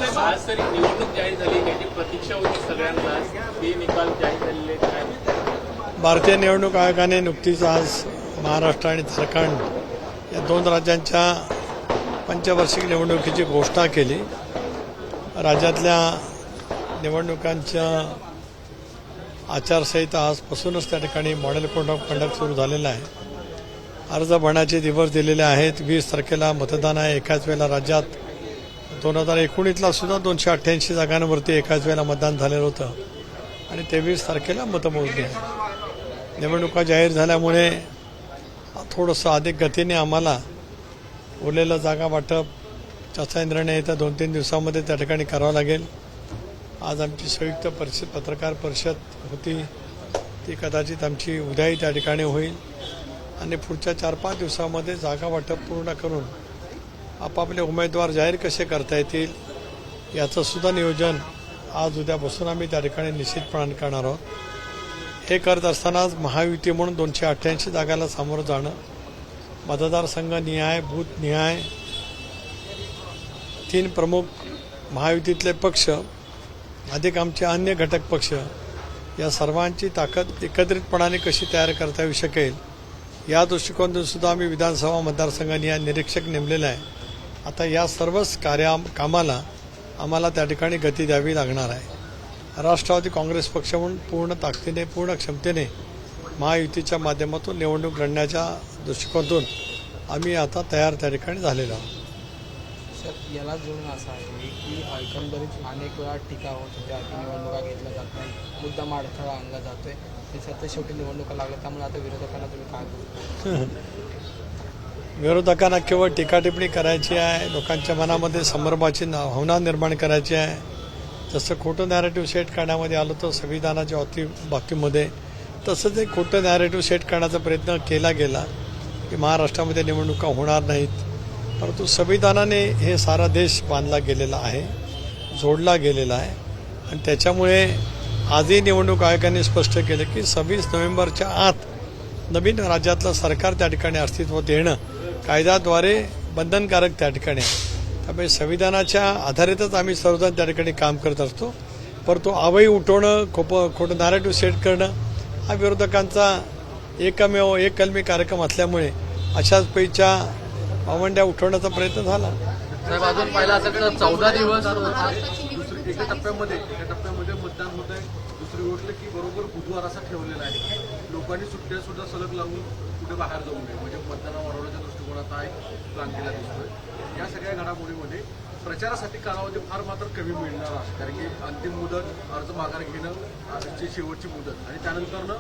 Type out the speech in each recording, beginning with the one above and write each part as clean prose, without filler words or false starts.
साहेब, आज तरी निवडणूक जाहीर झाली, त्याची प्रतीक्षा होती सगळ्यांनाच. ते निकाल जाहीर झालेले काय? भारतीय निवडणूक आयोगाने नुकतीच आज महाराष्ट्र आणि झारखंड या दोन राज्यांच्या पंचवार्षिक निवडणुकीची घोषणा केली. राज्यातल्या निवडणुकांच्या आचारसंहिता आजपासूनच त्या ठिकाणी मॉडेल कोड ऑफ कंडक्ट सुरू झालेला आहे. अर्ज भरण्याचे दिवस दिलेले आहेत. 20 तारखेला मतदान आहे. एकाच वेळेला राज्यात 2019ला सुद्धा 288 जागांवरती एकाच वेळेला मतदान झालेलं होतं आणि 23 तारखेला मतमोजणी आहे. निवडणुका जाहीर झाल्यामुळे थोडंसं अधिक गतीने आम्हाला उरलेलं जागा वाटपचा निर्णय येत्या 2-3 दिवसामध्ये त्या ठिकाणी करावा लागेल. आज आमची संयुक्त पत्रकार परिषद होती, ती कदाचित आमची उद्याही त्या ठिकाणी होईल आणि पुढच्या 4-5 दिवसामध्ये जागा वाटप पूर्ण करून आपापले उमेदवार जाहीर कसे करता येतील याचं सुद्धा नियोजन आज उद्यापासून आम्ही त्या ठिकाणी निश्चितपणाने करणार आहोत. हे करत असतानाच महायुती म्हणून 288 जागाला सामोरं जाणं, मतदारसंघ निहाय, बूथ निहाय 3 प्रमुख महायुतीतले पक्ष अधिक आमचे अन्य घटक पक्ष या सर्वांची ताकद एकत्रितपणाने कशी तयार करता येऊ शकेल या दृष्टिकोनातून सुद्धा आम्ही विधानसभा मतदारसंघाने निरीक्षक नेमलेला आहे. आता या सर्वच कामाला आम्हाला त्या ठिकाणी गती द्यावी लागणार आहे. राष्ट्रवादी काँग्रेस पक्ष म्हणून पूर्ण ताकदीने, पूर्ण क्षमतेने महायुतीच्या माध्यमातून निवडणूक लढण्याच्या दृष्टिकोनातून आम्ही आता तयार त्या ठिकाणी झालेलो आहोत. सर, याला जोडून असं आहे की एकंदरीत अनेक वेळा टीका होत होत्या की निवडणुका घेतल्या जात नाही, मुद्दाम अडथळा आणला जातोय. त्याच्यात शेवटी निवडणुका लागल्या, त्यामुळे आता विरोधकांना तुम्ही काय बोलता? विरोधकांना केवळ टीकाटिप्पणी करायची आहे, लोकांच्या मनामध्ये संभ्रमाची भावना निर्माण करायची आहे. जसं खोटं नॅरेटिव्ह सेट करण्यामध्ये आलं होतं संविधानाच्या बाबतीमध्ये, तसंच एक खोटं नॅरेटिव्ह सेट करण्याचा प्रयत्न केला गेला की महाराष्ट्रामध्ये निवडणुका होणार नाहीत. परंतु संविधानाने हे सारा देश बांधला गेलेला आहे, जोडला गेलेला आहे आणि त्याच्यामुळे आजही निवडणूक आयोगाने स्पष्ट केलं की 26 नोव्हेंबरच्या आत नवीन राज्यातलं सरकार त्या ठिकाणी अस्तित्वात येणं कायद्याद्वारे बंधनकारक त्या ठिकाणी आहे. त्यामुळे संविधानाच्या आधारितच आम्ही सर्वजण त्या ठिकाणी काम करत असतो. परंतु आवई उठवणं, खोटं नॅरेटिव्ह सेट करणं हा विरोधकांचा एक कलमी कार्यक्रम असल्यामुळे अशाच पैच्या भावंड्या उठवण्याचा प्रयत्न झाला. साहेब, अजून पहिला असेल 14 दिवस एका टप्प्यामध्ये मतदान होत आहे. दुसरी गोष्ट की बरोबर बुधवार असा ठेवलेला आहे. लोकांनी सुट्ट्या सुद्धा सलग लावून कुठे बाहेर जाऊ नये, म्हणजे मतदान वाढवण्याच्या दृष्टिकोनात आहे प्लॅन केला दिसतोय. या सगळ्या घडामोडीमध्ये प्रचारासाठी कालावधी फार मात्र कमी मिळणार आहे, कारण की अंतिम मुदत, अर्ज माघार घेणं आजची शेवटची मुदत आणि त्यानंतरनं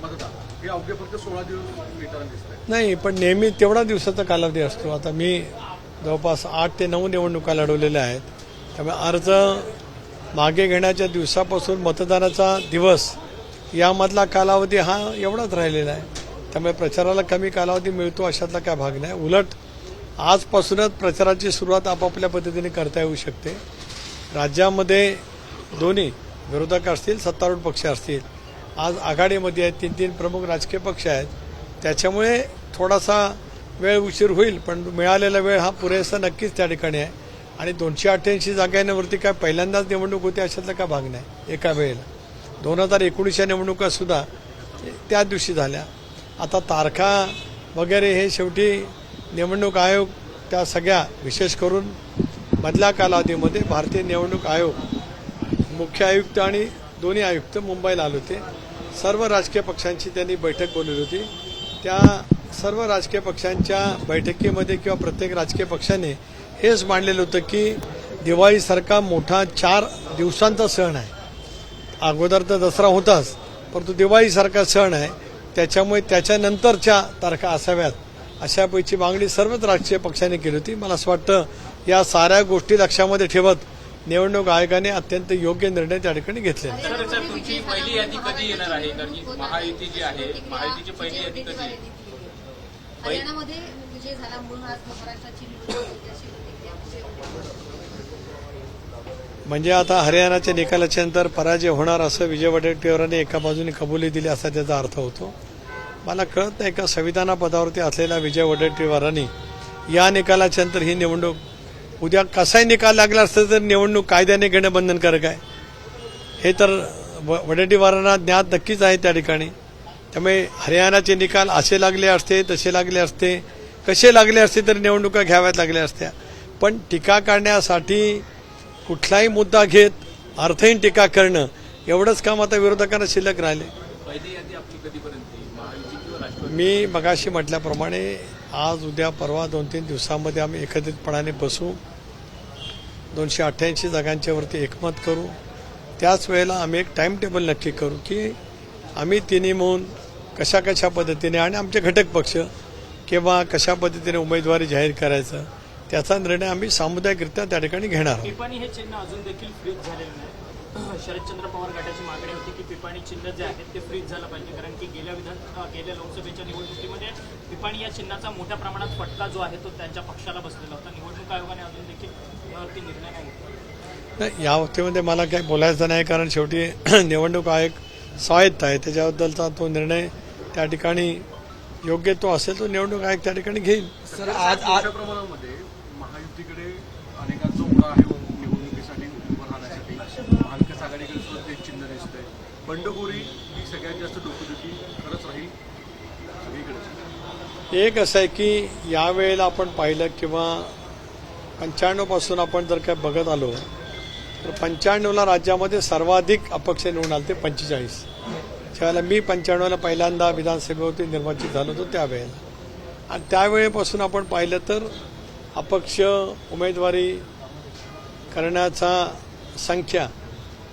मतदान हे अवघे फक्त 16 दिवस मिळताना दिसत आहे. नाही, पण नेहमी तेवढा दिवसाचा कालावधी असतो. आता मी जवळपास 8 ते 9 निवडणुका लढवलेल्या आहेत. त्यामुळे अर्ज मागे घेण्याच्या दिवसापासून मतदानाचा दिवस यामधला कालावधी हा एवढाच राहिलेला आहे. त्यामुळे प्रचाराला कमी कालावधी मिळतो अशातला काय भाग नाही. उलट आजपासूनच प्रचाराची सुरुवात आपापल्या पद्धतीने करता येऊ शकते. राज्यामध्ये दोन्ही विरोधक असतील, सत्तारूढ पक्ष असतील, आज आघाडीमध्ये आहेत, 3 प्रमुख राजकीय पक्ष आहेत. त्याच्यामुळे थोडासा वेळ उशीर होईल, पण मिळालेला वेळ हा पुरेसा नक्कीच त्या ठिकाणी आहे. आणि 288 जागांवरती काय पहिल्यांदाच निवडणूक होती अशातला काय भाग नाही. एका वेळेला 2019च्या निवडणुका सुद्धा त्या दिवशी झाल्या. आता तारखा वगैरे हे शेवटी निवडणूक आयोग त्या सगळ्या, विशेष करून मधल्या कालावधीमध्ये भारतीय निवडणूक आयोग मुख्य आयुक्त आणि दोन्ही आयुक्त मुंबईला आले होते. सर्व राजकीय पक्षांची त्यांनी बैठक बोलवली होती. त्या सर्व राजकीय पक्षांच्या बैठकीमध्ये किंवा प्रत्येक राजकीय पक्षाने हेच मांडलेलं होतं की दिवाळीसारखा मोठा 4 दिवसांचा सण आहे. अगोदर तर दसरा होताच, परंतु दिवाळीसारखा सण आहे, त्याच्यामुळे त्याच्यानंतरच्या तारखा असाव्यात अशापैकी मागणी सर्वच राजकीय पक्षांनी केली होती. मला असं वाटतं या साऱ्या गोष्टी लक्षामध्ये ठेवत निवडणूक आयोगाने अत्यंत योग्य निर्णय त्या ठिकाणी घेतले. तुमची पहिली यादी कधी येणार आहे? कारण की महायुती जी आहे, महायुतीची पहिली यादी कधी? हरियाणामध्ये विजय झाला म्हणून आज महाराष्ट्राची म्हणजे आता हरियाणाच्या निकालाच्या नंतर पराजय होणार असं विजय वडेट्टीवारांनी एका बाजूने कबुली दिली असा त्याचा अर्थ होतो. मला कळत नाही का संविधाना पदावरती असलेल्या विजय वडेट्टीवारांनी या निकालाच्या नंतर ही निवडणूक उद्या कसाही निकाल लागला असता तर निवडणूक कायद्याने घेणं बंधनकारक आहे. हे तर वडेट्टीवारांना ज्ञात नक्कीच आहे त्या ठिकाणी. त्यामुळे हरियाणाचे निकाल असे लागले असते, तसे लागले असते, कसे लागले असते तर निवडणुका घ्याव्यात लागल्या असत्या. पण टीका करण्यासाठी कुठलाही मुद्दा घेत अर्थहीन टीका करणं एवढंच काम आता विरोधकांना शिल्लक राहिले. पहिली यादी आपली कधीपर्यंत येईल? महायुती किंवा राष्ट्रवादी? मी मगाशी म्हटल्याप्रमाणे आज उद्या परवा 2-3 दिवसांमध्ये आम्ही एकत्रितपणाने बसू, 288 जागांच्या वरती एकमत करू. त्याच वेळेला आम्ही एक टाइम टेबल नक्की करू की आम्ही तिन्ही मिळून कशा कशा पद्धतीने आणि आमचे घटक पक्ष किंवा कशा पद्धतीने उमेदवारी जाहीर करायचं त्याचा निर्णय आम्ही सामुदायिकरित्या त्या ठिकाणी घेणार आहोत. पिपाणी हे चिन्ह अजून देखील फ्रीज झालेलं नाही. शरदचंद्र पवार गटाची मागणी होती की पिपाणी चिन्ह जे आहे ते फ्रीज झालं पाहिजे, कारण की गेल्या लोकसभेच्या निवडणुकीमध्ये पिपाणी या चिन्हाचा मोठ्या प्रमाणात फटका जो आहे तो त्यांच्या पक्षाला बसलेला होता. निवडणूक आयोगाने अजून देखील यावरती निर्णय नाही घेतला. नाही, या बाबतीमध्ये मला काही बोलायचं नाही, कारण शेवटी निवडणूक आयोग स्वायत्त आहे. त्याच्याबद्दलचा तो निर्णय त्या ठिकाणी योग्य तो असेल तो निवडणूक आयोग त्या ठिकाणी घेईल. सर आज मोठ्या प्रमाणामध्ये महायुतीकडे अनेकांचा ओढा आहे निवडणुकीसाठी उभं राहण्यासाठी. महाविकास आघाडीकडे सुद्धा ते चिन्ह दिसतंय. बंडखोरी ही सगळ्यात जास्त डोकेदुखी खरंच राहील सगळीकडे. एक असं आहे की यावेळेला आपण पाहिलं किंवा 95 पासून आपण जर काय बघत आलो तर 95ला राज्यामध्ये सर्वाधिक अपक्ष निवडून आले ते 45. ज्यावेळेला मी 95ला पहिल्यांदा विधानसभेवरती निर्वाचित झालो होतो त्यावेळेला, आणि त्यावेळेपासून आपण पाहिलं तर अपक्ष उमेदवारी करण्याचा संख्या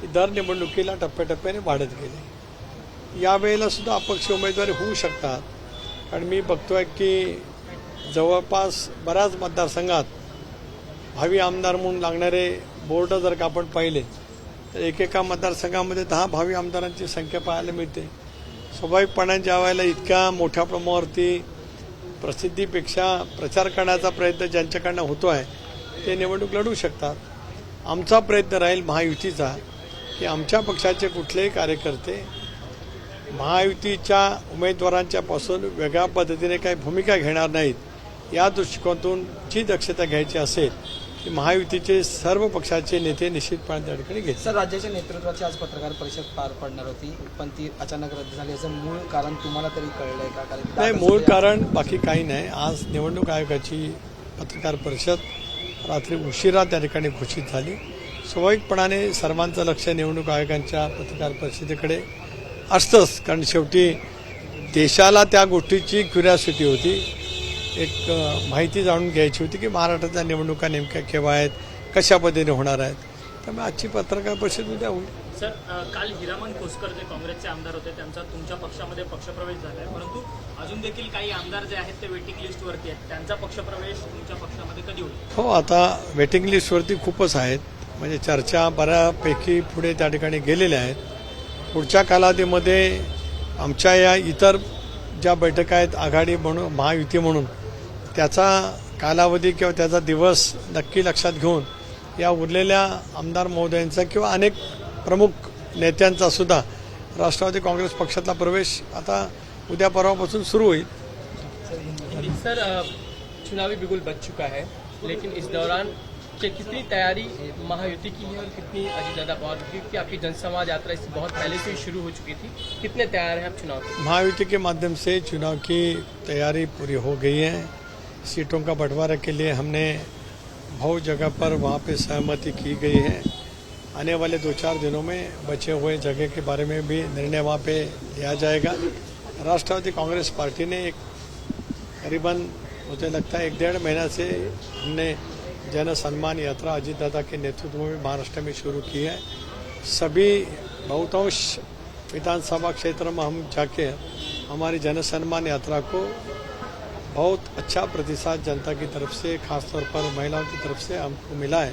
ही दर निवडणुकीला टप्प्याटप्प्याने वाढत गेली. यावेळेला सुद्धा अपक्ष उमेदवारी होऊ शकतात, कारण मी बघतोय की जवळपास बऱ्याच मतदारसंघात भावी आमदार म्हणून लागणारे बोर्ड जर का आपण पाहिले तर एकेका मतदारसंघामध्ये 10 भावी आमदारांची संख्या पाहायला मिळते. स्वाभाविकपणे ज्या वेळेला इतक्या मोठ्या प्रमाणावरती प्रसिद्धीपेक्षा प्रचार करण्याचा प्रयत्न ज्यांच्याकडनं होतो आहे ते निवडणूक लढू शकतात. आमचा प्रयत्न राहील महायुतीचा की आमच्या पक्षाचे कुठलेही कार्यकर्ते महायुतीच्या उमेदवारांच्यापासून वेगळ्या पद्धतीने काही भूमिका घेणार नाहीत. या दृष्टिकोनातून जी दक्षता घ्यायची असेल की महायुतीचे सर्व पक्षाचे नेते निश्चितपणे त्या ठिकाणी घेतील. सर राज्याच्या नेतृत्वाची आज पत्रकार परिषद पार पडणार होती, पण ती अचानक रद्द झाली. याचं मूळ कारण तुम्हाला तरी कळलंय का? कारण नाही, मूळ कारण बाकी काही नाही. आज निवडणूक आयोगाची पत्रकार परिषद रात्री उशिरा त्या ठिकाणी घोषित झाली. स्वाभाविकपणाने सर्वांचं लक्ष निवडणूक आयोगांच्या पत्रकार परिषदेकडे असतंच, कारण शेवटी देशाला त्या गोष्टीची क्युरिओसिटी होती, एक माहिती जाणून घ्यायची होती की महाराष्ट्रातल्या निवडणुका नेमक्या केव्हा आहेत, कशा पद्धतीने होणार आहेत. त्यामुळे आजची पत्रकार परिषद उद्या होईल. सर काल हिरामन खोसकर जे काँग्रेसचे आमदार होते त्यांचा तुमच्या पक्षामध्ये पक्षप्रवेश झाला आहे, परंतु अजून देखील काही आमदार जे आहेत ते वेटिंग लिस्टवरती आहेत. त्यांचा पक्षप्रवेश तुमच्या पक्षामध्ये कधी होईल? हो, आता वेटिंग लिस्टवरती खूपच आहेत, म्हणजे चर्चा बऱ्यापैकी पुढे त्या ठिकाणी गेलेल्या आहेत. पुढच्या कालावधीमध्ये आमच्या या इतर ज्या बैठका आहेत आघाडी म्हणून महायुती म्हणून त्याचा कालावधी किंवा त्याचा दिवस नक्की लक्षात घेऊन या उरलेल्या आमदार महोदयांचा किंवा अनेक प्रमुख नेत्यांचा सुद्धा राष्ट्रवादी काँग्रेस पक्षातला प्रवेश आता उद्या परवापासून सुरू होईल. सर चुनावी बिगुल बच चुका है, लेकिन इस दौरान कितनी तैयारी महायुति की है और कितनी अजीतदादा पवार की, क्योंकि आपकी जनसंवाद यात्रा इससे बहुत पहले से ही शुरू हो चुकी थी. कितने तैयार हैं आप चुनाव के? महायुति के माध्यम से चुनाव की तैयारी पूरी हो गई है. सीटों का बंटवारा के लिए हमने बहुत जगह पर वहाँ पे सहमति की गई है. आने वाले 2-4 दिनों में बचे हुए जगह के बारे में भी निर्णय वहाँ पे लिया जाएगा. राष्ट्रवादी कांग्रेस पार्टी ने एक करीबन मुझे लगता है 1-1.5 महीना से हमने जन सम्मान यात्रा अजीतदादा के नेतृत्व में महाराष्ट्र में शुरू की है. सभी बहुतांश विधानसभा क्षेत्र में हम जाके हमारी जन सम्मान यात्रा को बहुत अच्छा प्रतिसाद जनता की तरफ से, खासतौर पर महिलाओं की तरफ से हमको मिला है.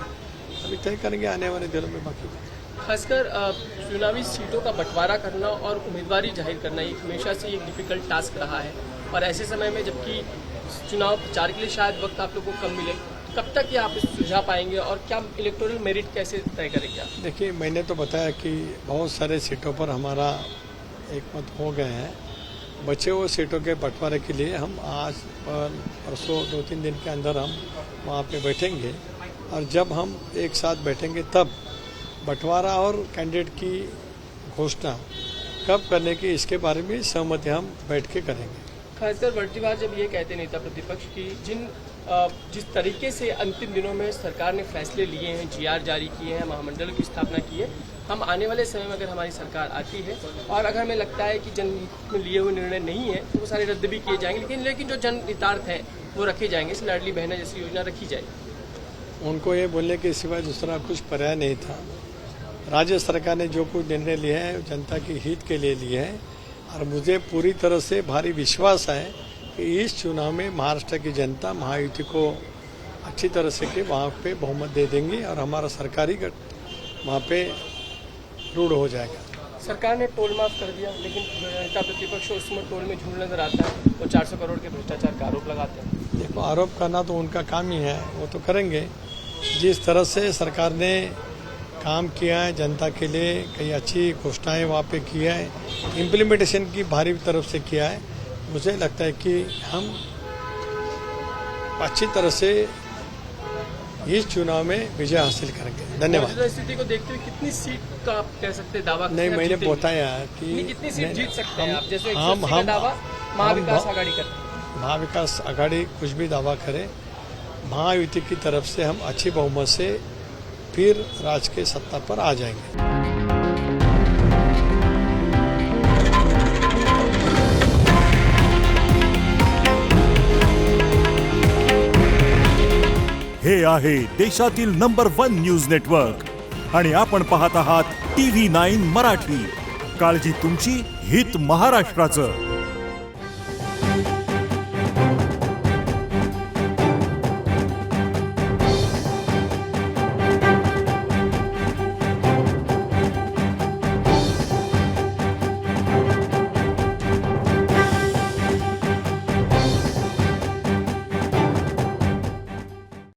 अभी तय करेंगे आने वाले दिनों में. बाकी खासकर चुनावी सीटों का बंटवारा करना और उम्मीदवारी जाहिर करना ये हमेशा से एक डिफिकल्ट टास्क रहा है, और ऐसे समय में जबकि चुनाव प्रचार के लिए शायद वक्त आप लोग को कम मिले, कब तक ये आप सुलझा पाएंगे और क्या इलेक्टोरल मेरिट कैसे तय करेंगे आप? देखिए, मैंने तो बताया कि बहुत सारे सीटों पर हमारा एकमत हो गए हैं. बचे हुए सीटों के बंटवारे के लिए हम आज परसों 2-3 दिन के अंदर हम वहाँ पे बैठेंगे और जब हम एक साथ बैठेंगे तब बंटवारा और कैंडिडेट की घोषणा कब करने की इसके बारे में सहमति हम बैठ के करेंगे। खासकर वर्टीवार जब ये कहते नेता प्रतिपक्ष की जिस तरीके से अंतिम दिनों में सरकार ने फैसले लिए हैं, जीआर जारी किए हैं, महामंडल की स्थापना की है, हम आने वाले समय में अगर हमारी सरकार आती है और अगर हमें लगता है कि जनहित में लिए हुए निर्णय नहीं है तो वो सारे रद्द भी किए जाएंगे, लेकिन जो जनहितार्थ हैं वो रखे जाएंगे। इस लाडली बहना जैसी योजना रखी जाएगी। उनको ये बोलने के सिवाय दूसरा कुछ पर्याय नहीं था। राज्य सरकार ने जो कुछ निर्णय लिए हैं जनता के हित के लिए लिए हैं और मुझे पूरी तरह से भारी विश्वास है कि इस चुनाव में महाराष्ट्र की जनता महायुति को अच्छी तरह से के वहाँ पे बहुमत दे देंगी और हमारा सरकारी वहाँ पे रूढ़ हो जाएगा। सरकार ने टोल माफ कर दिया, लेकिन जो नेता प्रतिपक्ष उसमें टोल में झूठ नजर आता है। वो 400 करोड़ के भ्रष्टाचार का आरोप लगाते हैं। देखो, आरोप करना तो उनका काम ही है, वो तो करेंगे। जिस तरह से सरकार ने काम किया है जनता के लिए, कई अच्छी घोषणाएं वहाँ पे की है, इम्प्लीमेंटेशन की भारी तरफ से किया है, मुझे लगता है कि हम अच्छी तरह से इस चुनाव में विजय हासिल करेंगे। धन्यवाद। मौजूदा स्थिति को देखते हुए कितनी सीट का आप कह सकते हैं दावा? नहीं, मैंने बताया कि कितनी सीट जीत सकते हैं आप? जैसे हम दावा महाविकास आघाड़ी करते हैं। महाविकास आघाड़ी कुछ भी दावा करे, महायुति की तरफ से हम अच्छी बहुमत से फिर राज्य के सत्ता पर आ जाएंगे। हे आहे देशातील नंबर 1 न्यूज नेटवर्क आणि आपण पाहत आहात TV9 मराठी। काळजी तुमची, हित महाराष्ट्राचं।